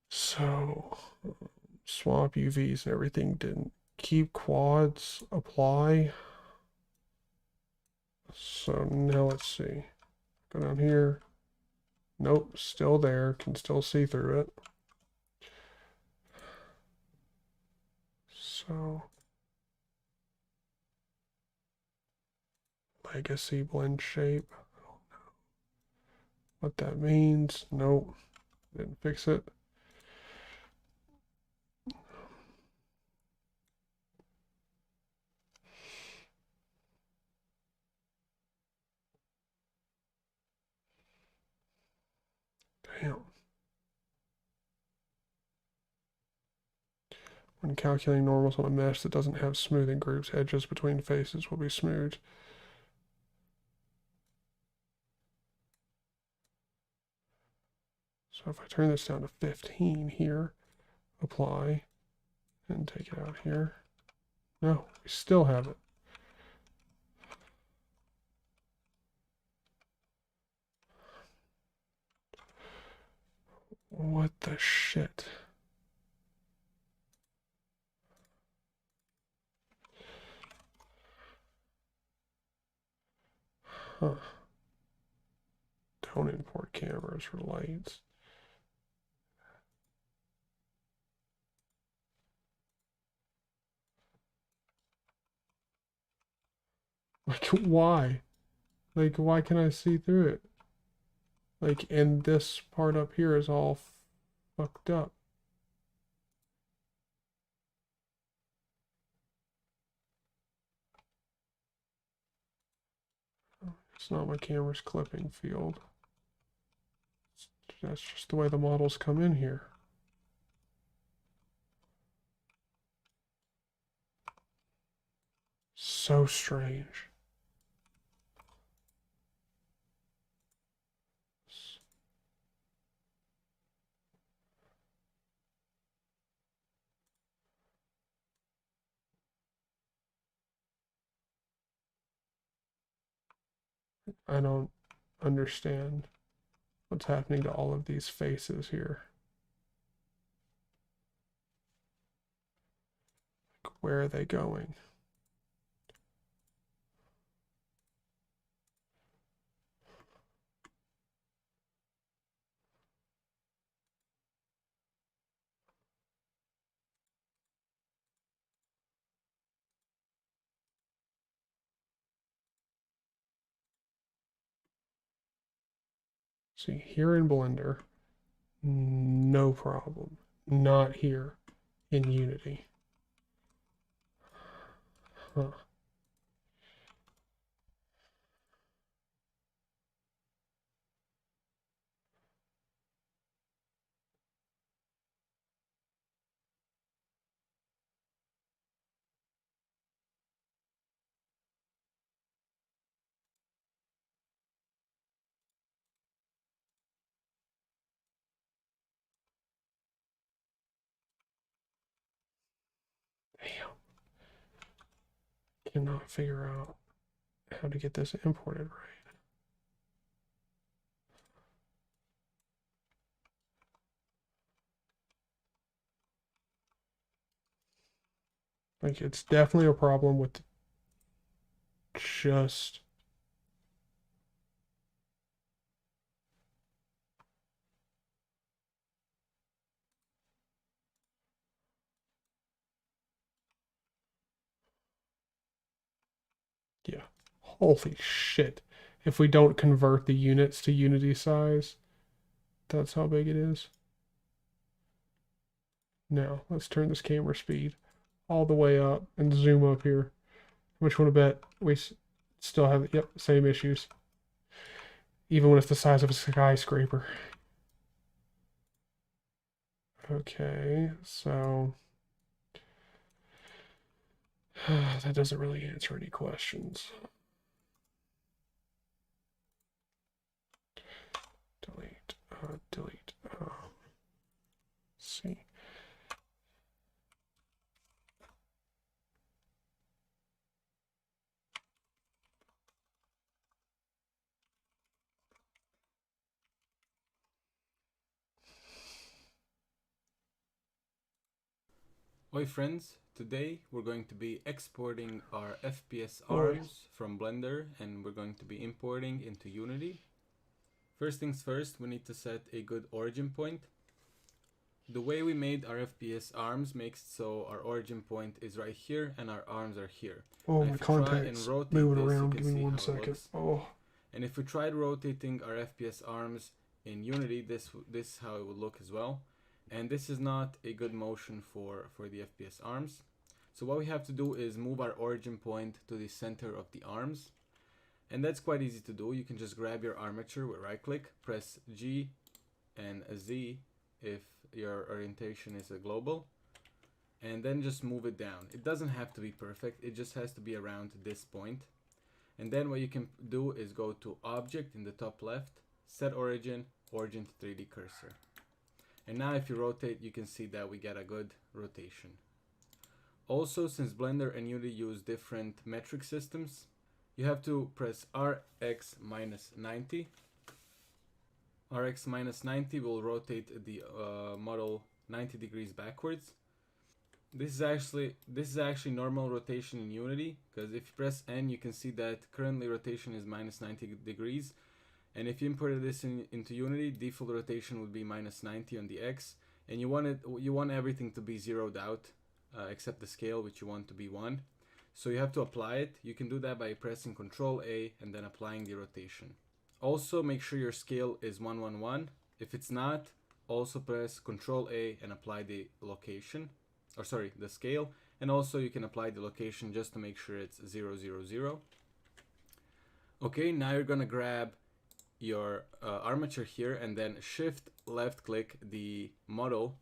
So, swap UVs and everything didn't keep quads apply. So now let's see. Go down here. Nope, still there. Can still see through it. So, legacy blend shape. I don't know what that means. Nope, didn't fix it. When calculating normals on a mesh that doesn't have smoothing groups, edges between faces will be smoothed. So if I turn this down to 15 here, apply, and take it out here. No, we still have it. What the shit? Huh. Don't import cameras or lights. Like, why? Like, why can I see through it? Like, and this part up here is all fucked up. It's not my camera's clipping field. That's just the way the models come in here. So strange. I don't understand what's happening to all of these faces here. Like, where are they going? See, here in Blender, no problem. Not here in Unity. Huh. Damn. Cannot figure out how to get this imported right. Like, it's definitely a problem with just yeah. Holy shit. If we don't convert the units to Unity size, that's how big it is. Now, let's turn this camera speed all the way up and zoom up here. Which one to bet we still have, yep, same issues. Even when it's the size of a skyscraper. Okay, so that doesn't really answer any questions. Delete, delete. See. Oi friends, today we're going to be exporting our FPS arms from Blender and we're going to be importing into Unity. First things first, we need to set a good origin point. The way we made our FPS arms makes so our origin point is right here and our arms are here. Oh, and my if we try and contact's rotate moving this, around. you Give can me see one how it second. looks. Oh. And if we tried rotating our FPS arms in Unity, this is how it would look as well. And this is not a good motion for the FPS arms. So what we have to do is move our origin point to the center of the arms. And that's quite easy to do. You can just grab your armature with right click, press G and a Z if your orientation is a global. and then just move it down. It doesn't have to be perfect, it just has to be around this point. And then what you can do is go to Object in the top left, Set Origin, Origin to 3D Cursor. And now if you rotate, you can see that we get a good rotation. Also, since Blender and Unity use different metric systems, you have to press RX minus 90. RX minus 90 will rotate the model 90 degrees backwards. This is actually normal rotation in Unity, because if you press N, you can see that currently rotation is minus 90 degrees. And if you imported this into Unity, default rotation would be minus 90 on the X, and you want everything to be zeroed out, except the scale, which you want to be 1. So you have to apply it. You can do that by pressing Ctrl A and then applying the rotation. Also, make sure your scale is 111. If it's not, also press Ctrl A and apply the location, or sorry, the scale. And also you can apply the location just to make sure it's 0, 0, 0. Okay, now you're gonna grab your armature here and then shift left click the model,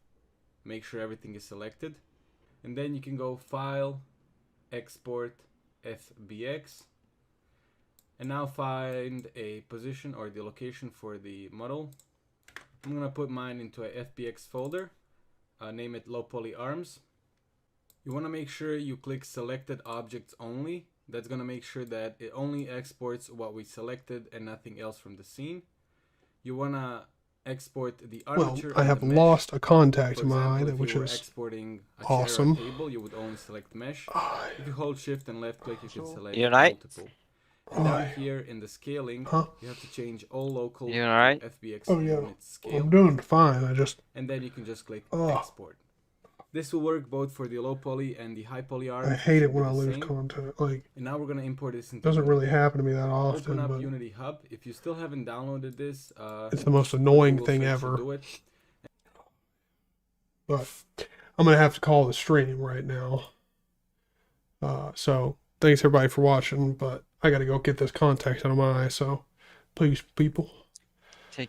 make sure everything is selected, and then you can go File, Export, FBX, and now find a position or the location for the model. I'm gonna put mine into a FBX folder, name it Low Poly Arms. You want to make sure you click Selected Objects Only. That's going to make sure that it only exports what we selected and nothing else from the scene. You want to export the armature. Well, I have lost a contact in my eye, which is exporting a awesome. chair or table, you would only select mesh. If you hold shift and left click, you can select multiple. And down here in the scaling, you have to change all local FBX units scale. I'm doing fine. And then you can just click export. This will work both for the low poly and the high poly arms. I hate it when I lose content. And now we're gonna import this into. Doesn't really happen to me that often. Open up Unity Hub. If you still haven't downloaded this, it's the most annoying thing ever. But I'm gonna have to call the stream right now. So thanks everybody for watching. But I gotta go get this contact out of my eye. So please, people.